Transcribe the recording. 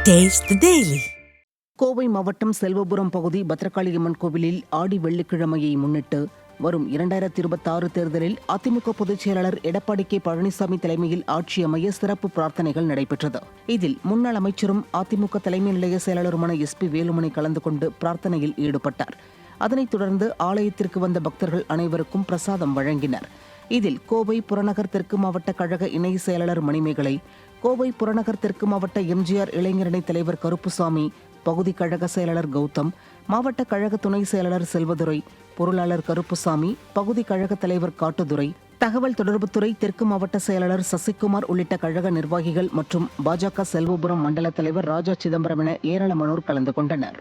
Taste the Daily. Kovai மாவட்டம் செல்வபுரம் பகுதி பத்ரகாளியம்மன் கோவிலில் ஆடி வெள்ளிக்கிழமையை முன்னிட்டு வரும் 2026 தேர்தலில் அதிமுக பொதுச் செயலாளர் எடப்பாடி கே பழனிசாமி தலைமையில் ஆட்சி அமைய சிறப்பு பிரார்த்தனைகள் நடைபெற்றது. இதில் முன்னாள் அமைச்சரும் அதிமுக தலைமை நிலைய செயலாளருமான SP வேலுமணி கலந்து கொண்டு பிரார்த்தனையில் ஈடுபட்டார். அதனைத் தொடர்ந்து ஆலயத்திற்கு வந்த பக்தர்கள் அனைவருக்கும் பிரசாதம் வழங்கினர். இதில் கோவை புறநகர் தெற்கு மாவட்ட கழக இணை செயலாளர் மணிமேகலை, கோவை புறநகர் தெற்கு மாவட்ட MGR இளைஞரணி தலைவர் கருப்புசாமி, பகுதி கழக செயலாளர் கௌதம், மாவட்ட கழக துணை செயலாளர் செல்வதுரை, பொருளாளர் கருப்புசாமி, பகுதி கழக தலைவர் காட்டுதுரை, தகவல் தொடர்புத்துறை தெற்கு மாவட்ட செயலாளர் சசிகுமார் உள்ளிட்ட கழக நிர்வாகிகள் மற்றும் பாஜக செல்வபுரம் மண்டல தலைவர் ராஜா சிதம்பரம் என ஏராளமானோர் கலந்து கொண்டனர்.